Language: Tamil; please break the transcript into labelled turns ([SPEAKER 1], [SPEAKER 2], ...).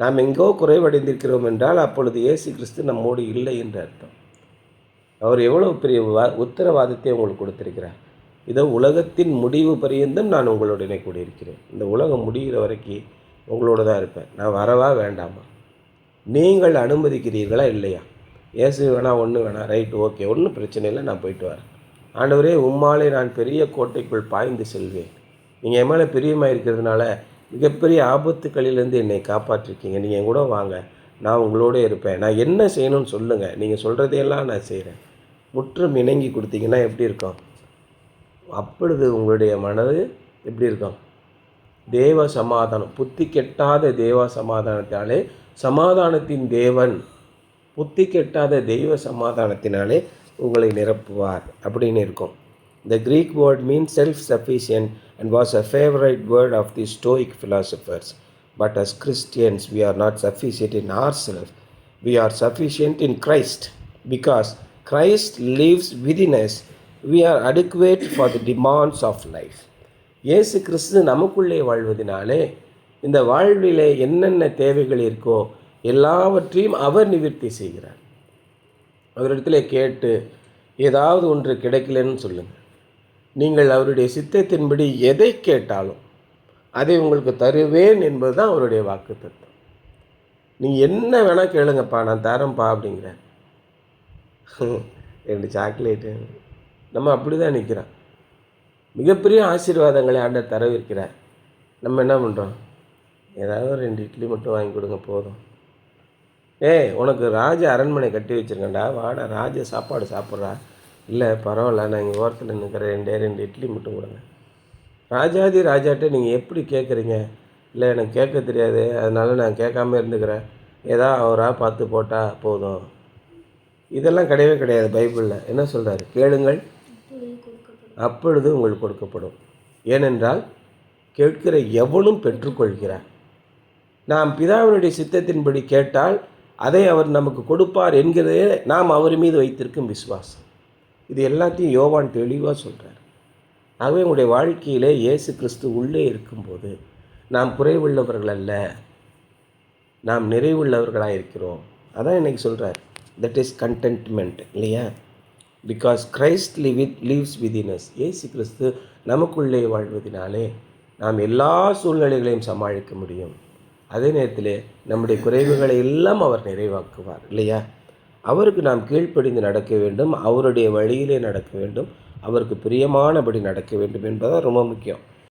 [SPEAKER 1] நாம் எங்கோ குறைவடைந்திருக்கிறோம் என்றால் அப்பொழுது இயேசு கிறிஸ்து நம்மோடு இல்லை என்று அர்த்தம். அவர் எவ்வளோ பெரிய உத்தரவாதத்தை உங்களுக்கு கொடுத்திருக்கிறார். இதோ உலகத்தின் முடிவு பரியந்தம் நான் உங்களுடனே கூடியிருக்கிறேன். இந்த உலகம் முடிகிற வரைக்கும் உங்களோட தான் இருப்பேன். நான் வரவா வேண்டாமா? நீங்கள் அனுமதிக்கிறீர்களா இல்லையா? இயேசு வேணாம், ஒன்று வேணாம், ரைட், ஓகே, ஒன்றும் பிரச்சனை இல்லை, நான் போயிட்டு வரேன். ஆண்டவரே, உம்மாலே நான் பெரிய கோட்டைக்குள் பாய்ந்து செல்வேன். நீங்கள் என் மேலே பிரியமாக இருக்கிறதுனால மிகப்பெரிய ஆபத்துக்களிலேருந்து என்னை காப்பாற்றிருக்கீங்க. நீங்கள் என் கூட வாங்க, நான் உங்களோட இருப்பேன். நான் என்ன செய்யணும்னு சொல்லுங்கள், நீங்கள் சொல்கிறதையெல்லாம் நான் செய்கிறேன். முற்றும் இணங்கி கொடுத்தீங்கன்னா எப்படி இருக்கும்? அப்பொழுது உங்களுடைய மனது எப்படி இருக்கும்? தேவ சமாதானம், புத்தி கெட்டாத தேவ சமாதானத்தினாலே, சமாதானத்தின் தேவன் புத்தி கெட்டாத தெய்வ சமாதானத்தினாலே உங்களை நிரப்புவார் அப்படின்னு இருக்கும். The Greek word means self-sufficient and was a favorite word of the Stoic philosophers. But as Christians, we are not sufficient in ourselves. We are sufficient in Christ. Because Christ lives within us, we are adequate for the demands of life. இயேசு கிறிஸ்து நமக்குள்ளே வாழ்வதனாலே இந்த வாழ்விலே என்னென்ன தேவைகள் இருக்கோ எல்லாவற்றையும் அவர் நிவர்த்தி செய்கிறார். அவரிடத்துல கேட்டு ஏதாவது ஒன்று கிடைக்கலன்னு சொல்லுங்கள். நீங்கள் அவருடைய சித்தத்தின்படி எதை கேட்டாலும் அதை உங்களுக்கு தருவேன் என்பது தான் அவருடைய வாக்குத்தத்தம். நீங்கள் என்ன வேணால் கேளுங்கப்பா, நான் தரேன்ப்பா அப்படிங்கிற. 2 சாக்லேட்டு, நம்ம அப்படி தான் நிற்கிறோம். மிகப்பெரிய ஆசீர்வாதங்களை ஆண்டவர் தரவிருக்கிறார். நம்ம என்ன பண்ணுறோம்? ஏதாவது ஒரு 2 இட்லி மட்டும் வாங்கி கொடுங்க போதும். உனக்கு ராஜ அரண்மனை கட்டி வச்சுருக்கேன்டா, வாடா ராஜ சாப்பாடு சாப்பிட்றா. இல்லை பரவாயில்ல, நான் இங்கே ஓரத்தில் நிற்கிறேன், 2 இட்லி மட்டும் கொடுங்க. ராஜாதி ராஜாட்ட நீங்கள் எப்படி கேட்குறீங்க? இல்லை எனக்கு கேட்க தெரியாது, அதனால நான் கேட்காம இருந்துக்கிறேன், ஏதாவது அவராக பார்த்து போட்டால் போதும். இதெல்லாம் கிடையவே கிடையாது. பைபிளில் என்ன சொல்கிறாரு? கேளுங்கள், அப்பொழுது உங்களுக்கு கொடுக்கப்படும். ஏனென்றால் கேட்கிற எவனும் பெற்றுக்கொள்கிறார். நாம் பிதாவினுடைய சித்தத்தின்படி கேட்டால் அதை அவர் நமக்கு கொடுப்பார் என்கிறதே நாம் அவர் மீது வைத்திருக்கும் விசுவாசம். இது எல்லாத்தையும் யோவான் தெளிவாக சொல்கிறார். ஆகவே உங்களுடைய வாழ்க்கையிலே இயேசு கிறிஸ்து உள்ளே இருக்கும்போது நாம் குறைவுள்ளவர்கள் அல்ல, நாம் நிறைவுள்ளவர்களாக இருக்கிறோம். அதான் இன்றைக்கி சொல்கிறார். தட் இஸ் கண்டென்ட்மெண்ட், இல்லையா? Because Christ lives within us. இயேசு கிறிஸ்து நமக்குள்ளே வாழ்வதனாலே நாம் எல்லா சூழ்நிலைகளையும் சமாளிக்க முடியும். அதே நேரத்தில் நம்முடைய குறைவுகளை எல்லாம் அவர் நிறைவாக்குவார், இல்லையா? அவருக்கு நாம் கீழ்ப்படிந்து நடக்க வேண்டும், அவருடைய வழியிலே நடக்க வேண்டும், அவருக்கு பிரியமானபடி நடக்க வேண்டும் என்பது ரொம்ப முக்கியம்.